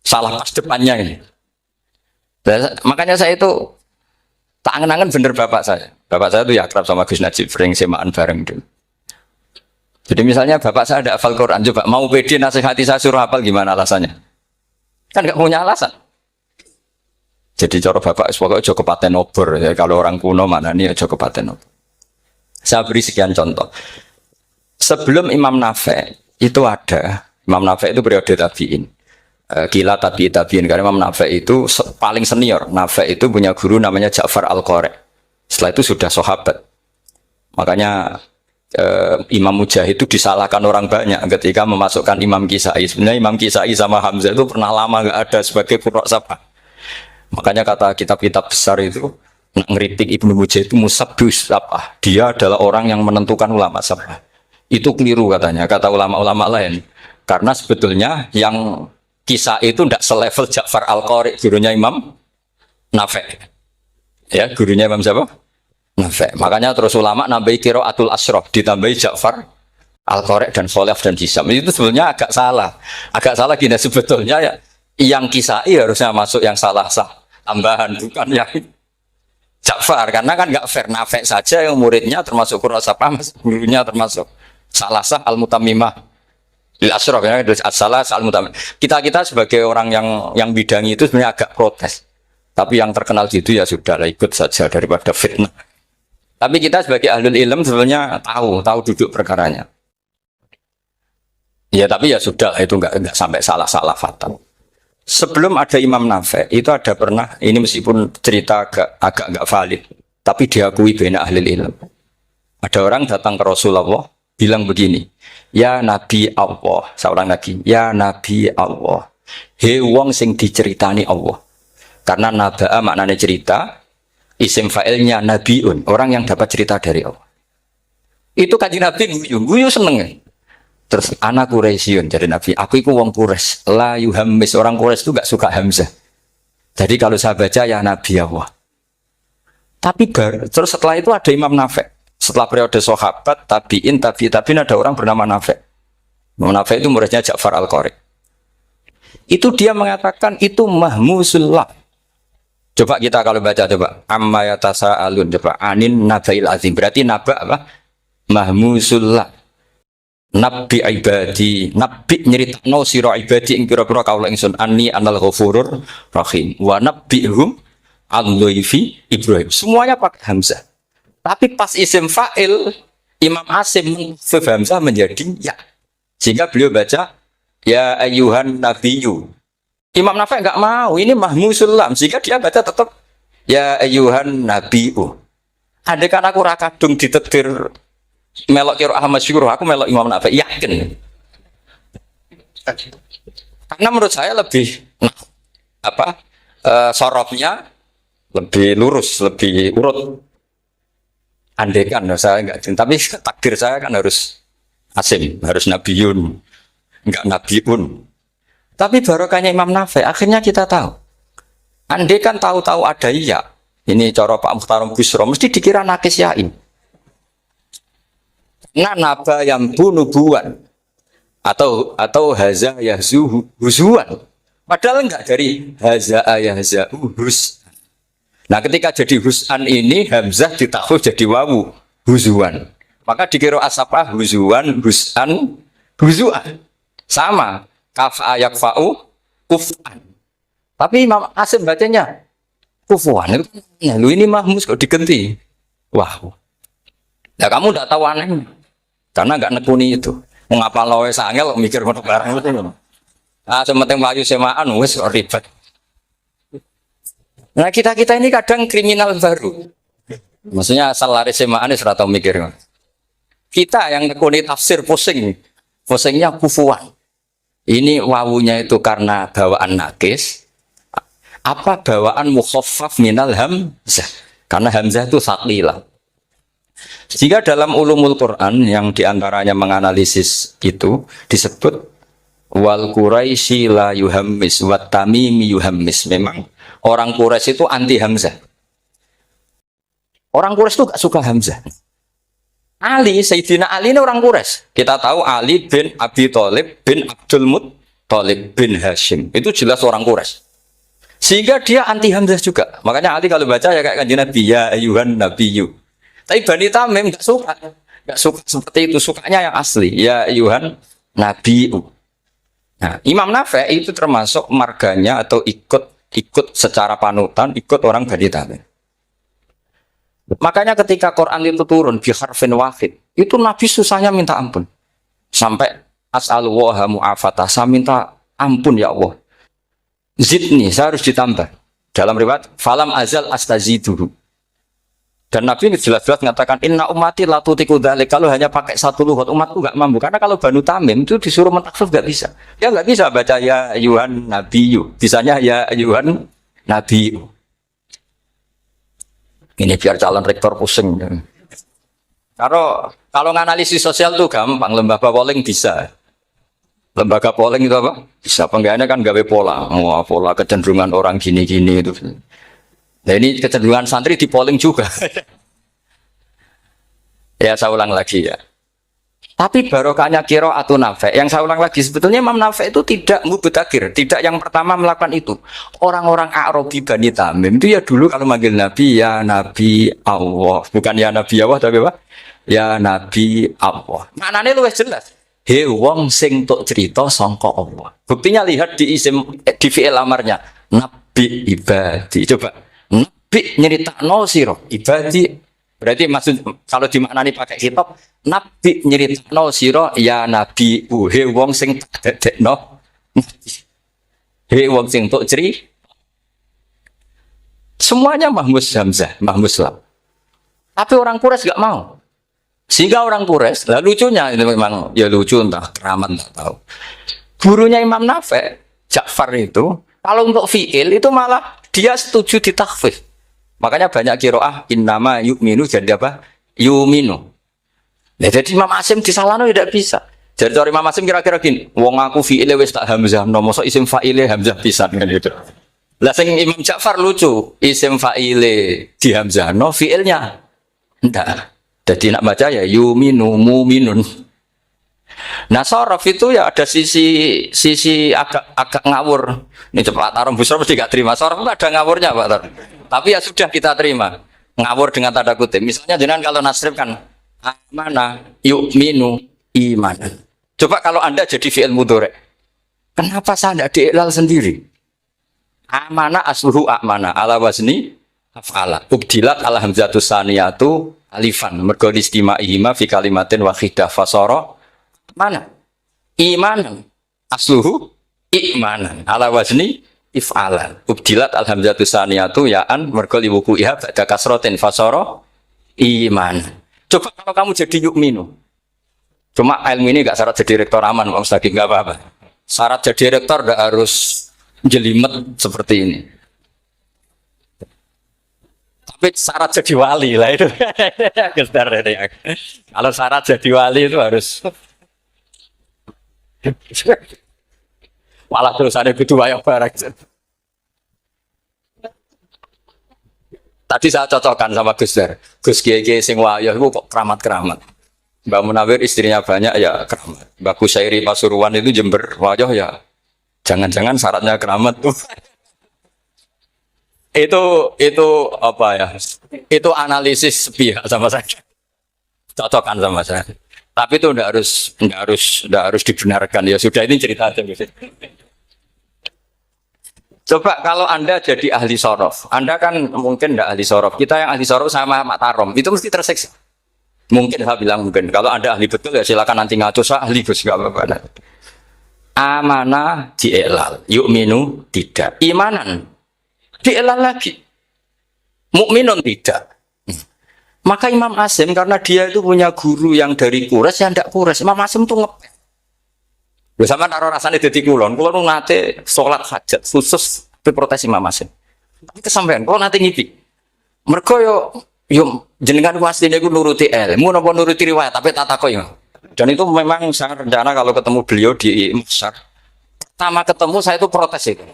salah pas depannya ini. Dan, makanya saya itu tak angen-angen bener bapak saya. Bapak saya itu ya akrab sama Gus Najib, sering semaan bareng dulu. Jadi misalnya bapak saya ada hafal Quran, coba mau pede nasihati saya suruh hafal gimana alasannya? Kan nggak punya alasan. Jadi cara bapak pokoknya Joko Paten obor ya, kalau orang kuno mana nih Joko Paten obor. Saya beri sekian contoh. Sebelum Imam Nafi' itu ada, Imam Nafi' itu periode tabi'in. Gila tabi'in, karena Imam Nafi' itu paling senior. Nafi' itu punya guru namanya Ja'far Al-Qari. Setelah itu sudah sahabat. Makanya Imam Mujahid itu disalahkan orang banyak ketika memasukkan Imam Kisai. Sebenarnya Imam Kisai sama Hamzah itu pernah lama nggak ada sebagai qurra sabah. Makanya kata kitab-kitab besar itu, ngeritik Ibnu Mujahid itu musabbus sabah. Dia adalah orang yang menentukan ulama sabah. Itu keliru katanya, kata ulama-ulama lain. Karena sebetulnya yang kisah itu tidak selevel Ja'far Al-Qari, gurunya Imam Nafi'. Ya, gurunya Imam siapa? Nafi'. Makanya terus ulama nambahi qiraatul asyraf, ditambahi Ja'far Al-Qari dan Khalaf dan Hisam. Itu sebetulnya agak salah. Agak salah gini, sebetulnya ya, yang kisah harusnya masuk yang salah sah tambahan, bukan yang Ja'far. Karena kan nggak fair, Nafi' saja yang muridnya termasuk qurra sabah, gurunya termasuk salah sah al-mutammimah lil asyraf ya, salah sah al-mutammimah. Kita sebagai orang yang bidangi itu sebenarnya agak protes. Tapi yang terkenal gitu ya sudahlah, ikut saja daripada fitnah. Tapi kita sebagai ahlul ilm sebenarnya tahu duduk perkaranya. Ya tapi ya sudah itu nggak sampai salah-salah fatal. Sebelum ada Imam Nafi itu ada pernah ini meskipun cerita agak nggak valid, tapi diakui bena ahli ilmu. Ada orang datang ke Rasulullah bilang begini, ya Nabi Allah, seorang lagi, ya Nabi Allah, he wong sing diceritani Allah. Karena naba'a maknanya cerita, isim fa'ilnya nabiun, orang yang dapat cerita dari Allah. Itu kanjeng Nabi guyu seneng ya. Terus anak Quraisyun jadi Nabi, aku itu wong Quraisy, la yuhammis, orang Quraisy itu gak suka hamzah. Jadi kalau saya baca ya Nabi Allah. Tapi terus setelah itu ada Imam Nafi. Setelah periode sahabat, tabiin ada orang bernama Nafi. Imam Nafi itu muridnya Ja'far Al-Qari. Itu dia mengatakan itu mahmusullah. Coba kita kalau baca coba amma yatasaalun coba anin nabail azim, berarti naba apa? Mahmusullah. Nabi ibadi, nabi nyeritakno sira ibadi ing pira-pira kaula ingsun anni anal ghafurur rahim wa nabbihum al-dhaifi Ibrahim. Semuanya pakai hamzah. Tapi pas isim fa'il Imam Asim menghafif hamzah menjadi ya. Sehingga beliau baca ya ayyuhan nabiyyu. Imam Nafi enggak mau, ini mahmusul lam, sehingga dia baca tetap ya ayyuhan nabiyyu. Andai kan aku ra kadung ditetir melok kira Ahmad Syukur, aku melok Imam Nafi, yakin. Karena menurut saya lebih sorofnya lebih lurus, lebih urut. Andekan saya enggak, tapi takdir saya kan harus Asim, harus Nabiyun, enggak Nabiun. Tapi barokahnya Imam Nafi, akhirnya kita tahu. Andekan tahu-tahu ada iya, ini cara Pak Mukhtarom Busro, mesti dikira nakis yain. Nah, naba yang bunubuan atau haza yahzu huzuan. Padahal enggak dari haza yahza hus. Nah, ketika jadi husan ini hamzah ditakhuf jadi wawu huzuan. Maka dikira asapah huzuan, husan, huzuan. Sama kaf ayak fa'u kufan. Tapi Imam Asim bacanya kufuan. Lu ini mahmus kok diganti. Wah. Ya kamu enggak tahu anehnya. Karena enggak nekuni itu. Mengapa loe sangel mikir ngono barang itu. Ah sementing mlayu semaan wis kok ribet. Nah, kita ini kadang kriminal baru. Maksudnya asal lari semaan wis ora tau mikir. Kita yang nekuni tafsir pusing. Pusingnya kufuan. Ini wawunya itu karena bawaan nakis. Apa bawaan mukhaffaf minal hamzah? Karena hamzah itu saqilah. Jika dalam ulumul Quran yang diantaranya menganalisis itu disebut wal Quraisy la yuhammis wat tamimi yuhammis. Memang orang Quraisy itu anti hamzah. Orang Quraisy itu gak suka hamzah. Ali, Sayyidina Ali ini orang Quraisy. Kita tahu Ali bin Abi Thalib bin Abdul Muttalib bin Hashim. Itu jelas orang Quraisy. Sehingga dia anti hamzah juga. Makanya Ali kalau baca ya kayak kanjeng Nabi ya ayyuhan nabiyyu. Tapi Bani Tamim enggak suka. Enggak suka seperti itu, sukanya yang asli. Ya ayyuhan nabiyyu. Nah, Imam Nafi itu termasuk marganya atau ikut secara panutan, ikut orang Bani Tamim. Makanya ketika Quran itu turun bi harfin wahid, itu Nabi susahnya minta ampun. Sampai as'alullaha mu'afatah, saya minta ampun ya Allah. Zidni, saya harus ditambah. Dalam riwayat falam azal astaziduhu. Dan Nabi jelas-jelas mengatakan inna ummati la tutiku dzalik, kalau hanya pakai satu lugat umatku enggak mampu. Karena kalau Banu Tamim itu disuruh mentakhfif enggak bisa. Dia enggak bisa baca ya ayyuhan nabiyyu. Bisanya ya ayyuhan nabiyyu. Ini biar calon rektor pusing. Kalau nganalisis sosial tuh gampang, lembaga polling bisa. Lembaga polling itu apa? Bisa penggawaannya kan gawe pola. Oh, pola kecenderungan orang gini-gini itu. Nah ini kecenderungan santri di polling juga. Ya saya ulang lagi ya. Tapi barokahnya qiraatun Nafi. Yang saya ulang lagi, sebetulnya Imam Nafi itu tidak mubtagir, tidak yang pertama melakukan itu. Orang-orang A'rabi Bani Tamim itu ya dulu kalau manggil Nabi ya Nabi Allah, bukan ya Nabi Allah tapi apa? Ya Nabi Allah. Maknanya luwih jelas. He wong sing tok cerita sangka Allah. Buktinya lihat di isim di fi'il amarnya. Nabi ibadi. Coba. Nabi nyeritakno sira ibadi Berarti maksud kalau dimaknani pakai kitab, nabi nyeritakno sira ya nabi he wong sing dadekno. He wong sing tok ceri. Semuanya Mahmus Hamzah, Mahmus Lam. Tapi orang Quraisy enggak mau. Sehingga orang Quraisy, lah lucunya itu memang ya lucu entah keramat enggak tahu. Gurunya Imam Nafi' Ja'far itu kalau untuk fi'il itu malah dia setuju ditakhfif. Makanya banyak qiraah innama yu'minu jadi apa? Yuminu. Nah, jadi Imam Asim disalahno tidak bisa. Jadi dari Imam Asim kira-kira gini, wong aku fi'ile wis tak hamzah, no mosok isim fa'ile hamzah pisan kan gitu. Lah sing Imam Ja'far lucu, isim fa'ile di hamzah, no fi'ilnya ndak. Jadi nak baca ya yuminu muminun. Nah sorof itu ya ada sisi agak ngawur. Ini cepat taruh busro mesti gak terima. Sorof itu ada ngawurnya Pak Tar. Tapi ya sudah kita terima. Ngawur dengan tanda kutip. Misalnya jangan kalau nasrif kan amana yu'minu imanan. Coba kalau Anda jadi fi'il mudhari'. Kenapa saya tidak diiklal sendiri? Amana asluhu amana ala wazni af'ala. Ubdilat ala hamzatus saniyatu alifan. Mergo istima'ihima fi kalimatin wahidah fasara mana? Imanan. Asluhu imanan ala wazni if'alan. Ubdilat alhamzatu saniyatu ya'an mergo liwuku'iha ba'da kasratin fasara iman. Coba kalau kamu jadi yu'minu. Cuma ilmu ini enggak syarat jadi rektor aman, Pak Ustaz, enggak apa-apa. Syarat jadi rektor enggak harus jelimet seperti ini. Tapi syarat jadi wali lah itu. Kalau syarat jadi wali itu harus malah terus ada kudu wayang barang. Tadi saya cocokkan sama Gus Dar. Gus Kiai sing wayah itu kok keramat-keramat. Mbak Munawir istrinya banyak ya keramat. Mbak Kusairi Pasuruan itu Jember wayah ya. Jangan-jangan syaratnya keramat tuh. itu apa ya? Itu analisis sepihak sama saya. Cocokkan sama saya. Tapi itu enggak harus dibenarkan ya. Sudah ini cerita aja. Coba kalau Anda jadi ahli sorof, Anda kan mungkin enggak ahli sorof. Kita yang ahli sorof sama Mak Tarom itu mesti tersiksa. Mungkin saya bilang mungkin. Kalau Anda ahli betul ya silakan nanti ngaco saya ahli Gus enggak apa-apa. Amanah di'ilal, yu'minu tidak. Imanan di'ilal lagi. Mukminun tidak. Maka Imam Asim karena dia itu punya guru yang dari Quraisy yang tidak Quraisy. Imam Asim tuh ngepel. Bersama taruh rasanya detik kulon nate sholat hajat khusus protes Imam Asim. Tapi kesampaian, kalau nanti ngipi. Mereka yo jenengan wasline iku nuruti ilmu napa nuruti riwayat tapi tak takok yo. Dan itu memang saya rencana kalau ketemu beliau di Masar. Pertama ketemu saya itu protes itu.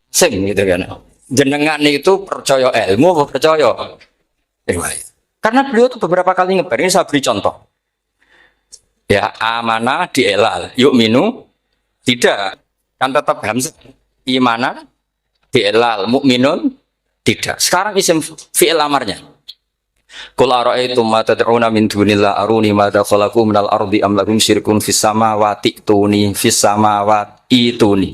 Sing gitu kan. Jenengan itu percaya ilmu apa percaya riwayat. Karena beliau itu beberapa kali ngebar, ini saya beri contoh. Ya, amanah di'ilal, yu'minu tidak. Kan tetap hamzah. Imanah di'ilal, mukminun tidak. Sekarang isim fi'il amarnya. Qul ara'aytum ma tad'una min dunillah aruni madza khalaqu minal ardi am lahum syirkun fis samawati tuni fis samawati tuni.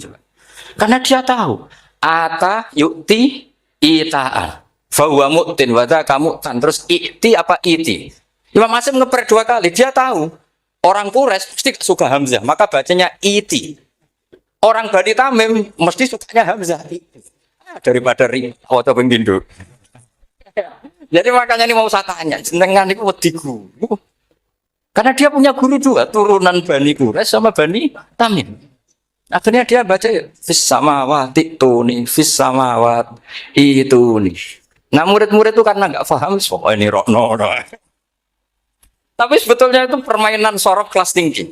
Karena dia tahu ata yu'ti ita'an. Fahuwa mu'tin wada kamu tan terus iti apa iti. Imam Asim ngeper dua kali. Dia tahu orang Quraisy mesti suka hamzah, maka bacanya iti. Orang Bani Tamim mesti sukanya hamzah. Daripada ri atau pengindu. Jadi makanya ini mau saya tanya, jenengan itu wediku. Karena dia punya guru juga turunan Bani Quraisy sama Bani Tamim. Akhirnya dia baca fis samawati tuni fis samawat itu nih. Nah murid-murid itu karena nggak paham, oh ini rokno. Tapi sebetulnya itu permainan sorof kelas tinggi.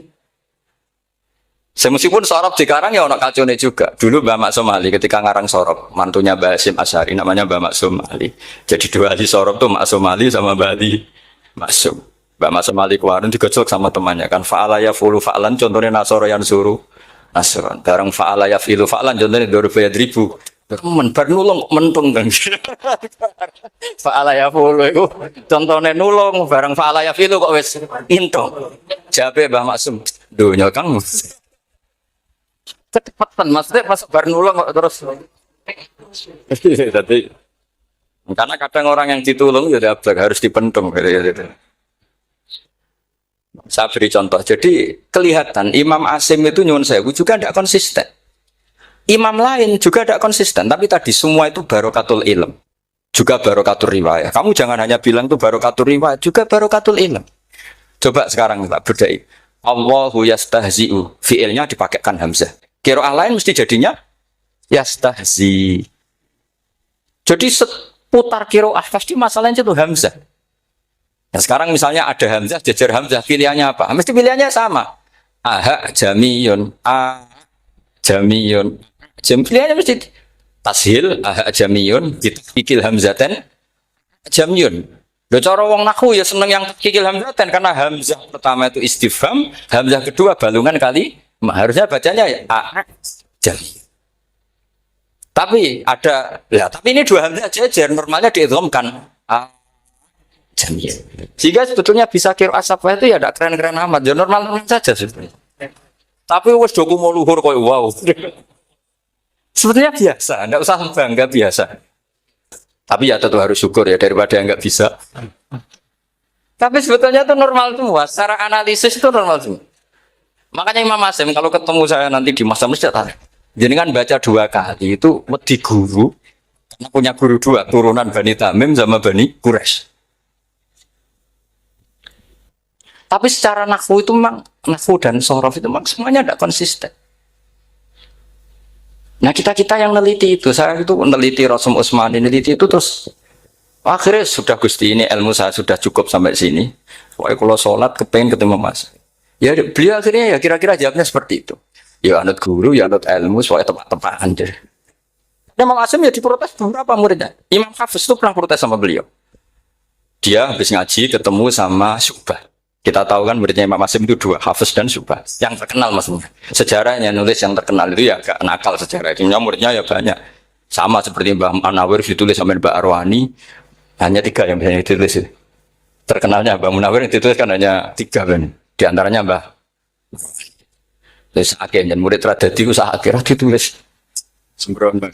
Meskipun sorof dikarang ya ono kacone juga. Dulu Mbak Mak Somali ketika ngarang sorof, mantunya Mbak Hasyim Asy'ari namanya Mbak Mak Somali. Jadi dua ahli sorof tuh Mak Somali sama Mbak Ali Maksum. Mbak Mak Somali kemarin digojlok sama temannya kan fa'ala yafulu fa'lan contohnya nasoro yang suruh nasron. Bareng fa'ala yafilu fa'lan contohnya dorobaya ribu. Men bar nulung mentung kan. Fa'ala yafulu itu contohnya nulung bareng fa'ala yafilu kok wis into. Jabe Mbak Maksum. Dunya Kang. Kecepatan maksudnya pas bar nulung kok terus. Jadi Karena kadang orang yang ditulung ya harus dipendung gitu. Saya beri contoh. Jadi kelihatan Imam Asim itu nyuwun sewu juga tidak konsisten. Imam lain juga tidak konsisten. Tapi tadi semua itu barokatul ilm. Juga barokatul riwayat. Kamu jangan hanya bilang itu barokatul riwayat. Juga barokatul ilm. Coba sekarang kita berdai. Allahu yastahzi'u. Fi'ilnya dipakaikan hamzah. Qiraah lain mesti jadinya yastahzi. Jadi seputar qiraah pasti masalahnya itu hamzah. Nah, sekarang misalnya ada hamzah, jajar hamzah, pilihannya apa? Mesti pilihannya sama. Aha jamiyun, a jamiyun. Pilihannya mesti tashil, aha jamiyun, kikil hamzatan, jamiyun. Loh, cara wong nahwu ya seneng yang kikil hamzatan karena hamzah pertama itu istifham, hamzah kedua balungan kali, harusnya bacanya ya a jamiyun. Tapi ada, ya tapi ini dua hamzah jajar, normalnya diidghamkan a jamiyun. Sehingga sebetulnya bisa qiraah safah itu ya tidak keren-keren amat, ya normal-normal saja sebetulnya. Tapi wes doku mau luhur koyo wow. Sebetulnya biasa, tidak usah bangga, biasa. Tapi ya tentu harus syukur ya daripada yang nggak bisa. Tapi sebetulnya itu normal semua, secara analisis itu normal semua. Makanya Imam Asim kalau ketemu saya nanti di masa masjid, jadi kan baca 2 kali itu di guru, karena punya guru 2, turunan Bani Tamim sama Bani Quraisy. Tapi secara nahwu itu memang, nahwu dan sorof itu memang semuanya tidak konsisten. Nah kita yang neliti itu, saya itu neliti Rasul Utsmani, neliti itu terus akhirnya sudah Gusti ini ilmu saya sudah cukup sampai sini. Pokoknya kalau sholat kepengen ketemu Mas. Ya beliau akhirnya ya kira-kira jawabnya seperti itu. Ya anut guru, ya anut ilmu, soalnya tepat-tepatan deh. Dan Imam Asim ya diprotes beberapa muridnya. Imam Hafiz itu pernah protes sama beliau. Dia habis ngaji ketemu sama Syu'bah. Kita tahu kan muridnya Imam Asim itu 2, Hafiz dan Syu'bah. Yang terkenal maksudnya. Sejarahnya nulis yang terkenal itu ya agak nakal sejarah. Muridnya ya banyak. Sama seperti Mbah Munawir ditulis sama Mbah Arwani. Hanya 3 yang biasanya ditulis. Terkenalnya Mbah Munawir yang ditulis kan hanya 3 kan. Di antaranya Mbah. Terus akhirnya murid Radadi itu akhirnya ditulis. Sembrono.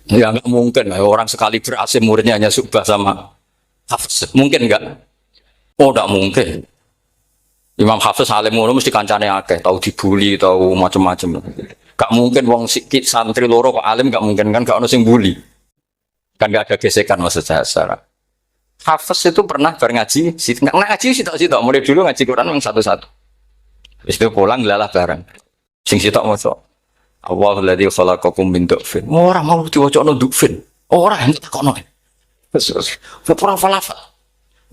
Ya nggak mungkin lah orang sekali berhasil muridnya hanya Syu'bah sama Hafiz. Mungkin enggak? Oh, tidak mungkin. Imam Hafiz alim ngono mesti kancane akeh, tahu dibully, tahu macam-macam. Gak mungkin wong sikit santri loro kok alim, gak mungkin kan gak ono sing bully. Kan gak ada gesekan maksud saya secara. Hafiz itu pernah ngaji, ngaji sitok-sitok, mulai dulu ngaji Quran yang satu-satu. Habis itu pulang lalah bareng. Sing sitok maca. Allahul ladzi khalaqakum min du'fin. Ora mau diwacana du'fin. Ora yang takokno. Terus ora falafel.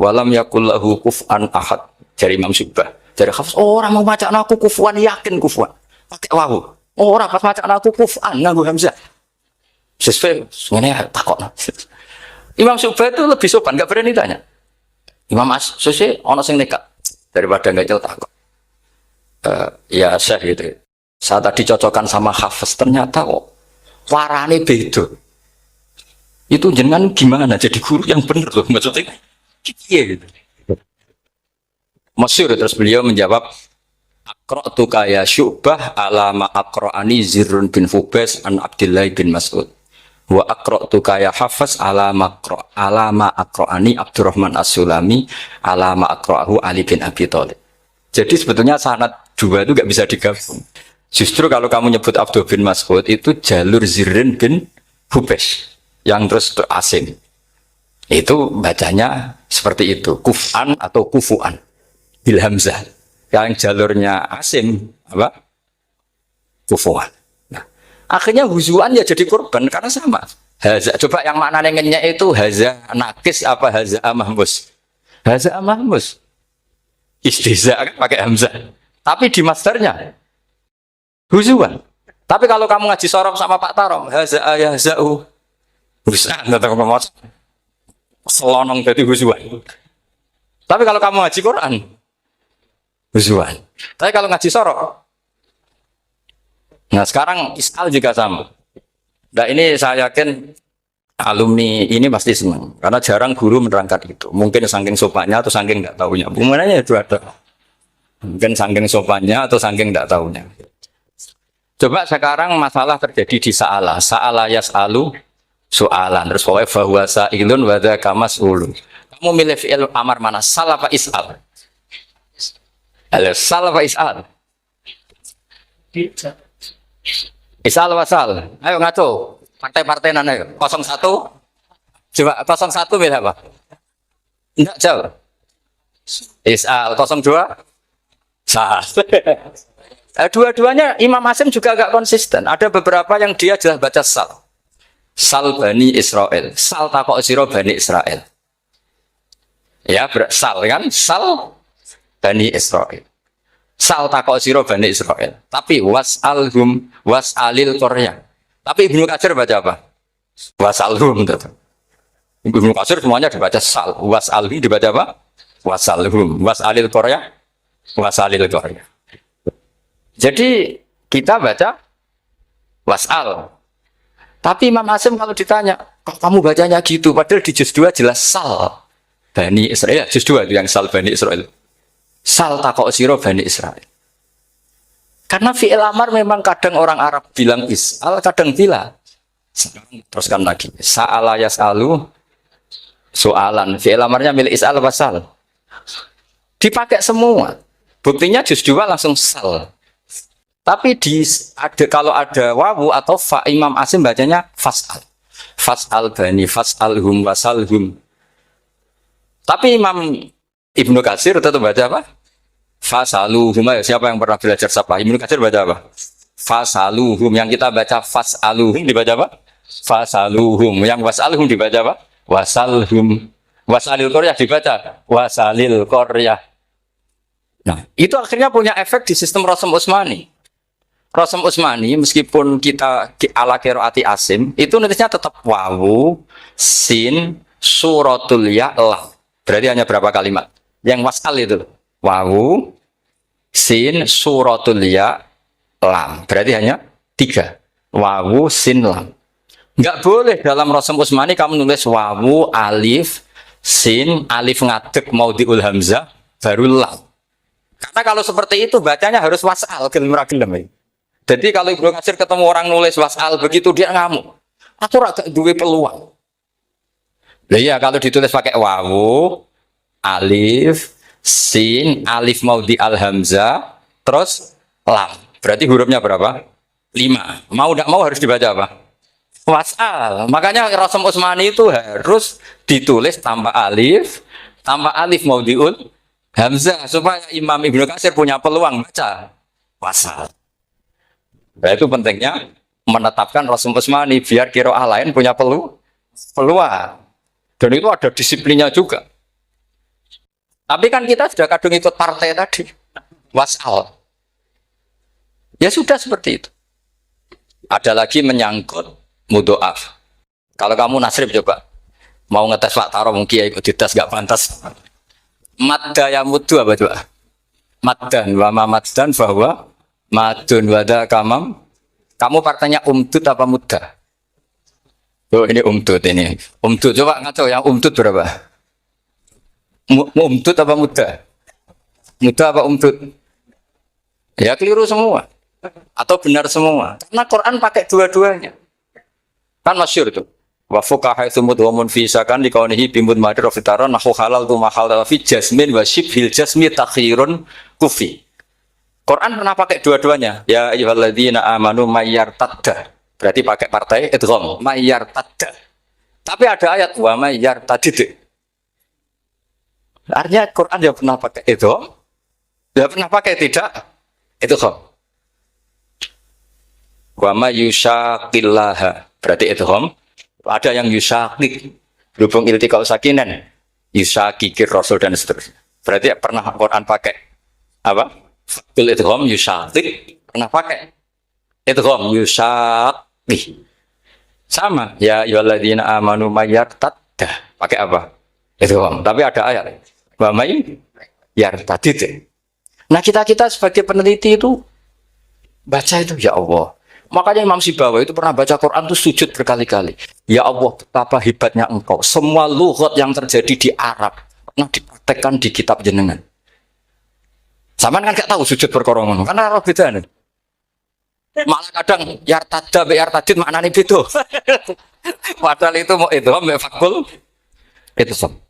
Walam yakul lahu kuf'an ahad. Dari Imam Syu'bah. Dari Hafiz, orang mau baca aku kufuan, yakin kufuan. Pakai wawu. Orang pas baca aku kuf'an, nganggo hamzah. Sesuai, sebenarnya takut. Imam Syu'bah itu lebih sopan, nggak berani tanya. Imam As-Susi, ono sing nekat. Daripada nggak jauh takut. Ya Syekh gitu. Saya tadi cocokkan sama Hafiz, ternyata kok warane beda. Itu jenengan gimana jadi guru yang benar loh, maksudnya. Iya gitu. Masyhur terus beliau menjawab Aqra'tu kaya Syu'bah ala ma aqra'ani Zirrun bin Fubais an Abdullah bin Mas'ud wa aqra'tu kaya Hafiz ala ma aqra'ani Abdurrahman As-Sulami ala ma aqra'ahu Ali bin Abi Thalib. Jadi sebetulnya sanad 2 itu gak bisa digabung. Justru kalau kamu nyebut Abdullah bin Mas'ud itu jalur Zirrun bin Fubais yang terus asing. Itu bacanya seperti itu, kuf'an atau kufu'an bil hamzah. Yang jalurnya Asim apa? Kufu'an. Nah, akhirnya huzuan ya jadi korban karena sama. Haza, coba yang maknanya ngenyek itu haza nakis apa haza mahmus? Haza mahmus. Istiza kan pakai hamzah. Tapi di masdarnya huzuan. Tapi kalau kamu ngaji sorof sama Pak Tarom, haza ayahza'u. Bisa enggak tahu ngomong. Selonong dari huzuan. Tapi kalau kamu ngaji Quran, huzuan. Tapi kalau ngaji sorok, nah sekarang iskal juga sama. Nah ini saya yakin alumni ini pasti senang karena jarang guru menerangkan itu. Mungkin saking sopannya atau saking nggak tahunya. Bagaimana itu ada? Mungkin saking sopannya atau saking nggak tahunya. Coba sekarang masalah terjadi di Sa'ala. Sa'ala yas'alu soalan. Terus pokoknya fahuwa sa'ilun wa dzaka mas'ulun. Kamu milih fi'il amar mana? Sal apa is'al? Sal apa is'al? Is'al apa sal? Ayo ngaco. Partai-partai nana yuk. 01. Coba 01 milih apa? Enggak jauh. Is'al 02. Sal. Dua-duanya Imam Hasim juga agak konsisten. Ada beberapa yang dia jelas baca sal. Sal Bani Israel. Sal takok sira Bani Israel. Ya, sal kan? Sal Bani Israel. Sal takok sira Bani Israel. Tapi was'alhum was'alil Korea. Tapi Ibnu Katsir baca apa? Was'alhum tetap. Ibnu Katsir semuanya dibaca sal. Was'alhum dibaca apa? Was'alhum. Was'alil Korea. Was'alil Korea. Jadi kita baca was'al. Tapi Imam Hasim kalau ditanya, kok kamu bacanya gitu? Padahal di juz 2 jelas sal Bani Israel. Juz 2 itu yang sal Bani Israel. Sal takok sira Bani Israel. Karena fi'il amar memang kadang orang Arab bilang is'al, kadang bila. Teruskan lagi. Sa'ala yas'alu soalan. Fi'il amarnya milik is'al apa sal? Dipakai semua. Buktinya juz 2 langsung sal. Tapi kalau ada wawu atau fa, Imam Hasim bacanya fas'al. Fas'al bani, fas'alhum, wasalhum. Tapi Imam Ibnu Katsir tetap baca apa? Fasaluhum. Siapa yang pernah belajar sapa? Ibnu Katsir baca apa? Fasaluhum. Yang kita baca fas'aluhum dibaca apa? Fasaluhum. Yang wasalhum dibaca apa? Wasalhum. Wasalil Koryah dibaca wasalil Koryah. Nah, itu akhirnya punya efek di sistem Rasm Utsmani. Rasm Utsmani meskipun kita ala qiraati Asim itu nulisnya tetap wawu, sin, suratul ya, lam. Berarti hanya berapa kalimat? Yang wasal itu wawu, sin, suratul ya, lam. Berarti hanya 3. Wawu, sin, lam. Enggak boleh dalam Rasm Utsmani kamu nulis wawu, alif, sin, alif ngadeg maudhi'ul hamzah, baru lam. Karena kalau seperti itu bacanya harus wasal gelem. Jadi kalau Ibnu Katsir ketemu orang nulis wasal begitu dia ngamuk. Aku agak duwe peluang. Lah iya kalau ditulis pakai wawu, alif, sin, alif maudhi al hamzah, terus lam. Berarti hurufnya berapa? 5. Mau tidak mau harus dibaca apa? Wasal. Makanya Rasm Utsmani itu harus ditulis tanpa alif maudhi'ul hamzah supaya Imam Ibnu Katsir punya peluang baca wasal. Nah, itu pentingnya menetapkan Rasm Utsmani biar qiraah lain punya peluang. Dan itu ada disiplinnya juga. Tapi kan kita sudah kadung ikut partai tadi. Wasal. Ya sudah seperti itu. Ada lagi menyangkut mudhoaf. Kalau kamu nasrib coba mau ngetes Pak Taro mungkin ya ikut dites gak pantas. Madda ya muddu apa coba? Maddan wa ma maddan bahwa madun wada kamam. Kamu partainya umtut apa mudda? Oh ini umtut ini. Umtut coba ngaco yang umtut berapa? Umtut apa mudda? Mudda apa umtut? Ya keliru semua. Atau benar semua. Karena Quran pakai dua-duanya. Kan masyhur itu. Wa fuqaha tsumud wa munfisakan di kaunihi bimud madir wa fitaran nahu halal tu mahal fi jasmin wa shibhil jasmi takhirun kufi. Quran pernah pakai dua-duanya. Ya ayyuhalladzina amanu mayyartadda. Berarti pakai partai idgham, mayyartadda. Tapi ada ayat wa mayyartadid. Artinya Quran dia pernah pakai idgham, dia pernah pakai tidak idgham. Wa mayyushaqillaha. Berarti idgham. Ada yang yusyaqik. Berhubung iltiqal sakinan, yusyaqikir rasul dan seterusnya. Berarti pernah Quran pakai apa? Fatul idgham yusyaqik pernah pakai idgham yusyaqih sama ya ayyuhalladzina amanu mayyartadda pakai apa idgham tapi ada ayat wa may yartadid. Nah kita sebagai peneliti itu baca itu ya Allah. Makanya Imam Sibawi itu pernah baca Quran itu sujud berkali-kali. Ya Allah betapa hebatnya engkau. Semua lughat yang terjadi di Arab pernah dipraktekkan di kitab jenengan. Sama kan gak tahu sujud perkara ngono. Karena ora bedane. Malah kadang yartada be yartadid maknane beda. Padahal itu mau itu ambek fakul itu sok.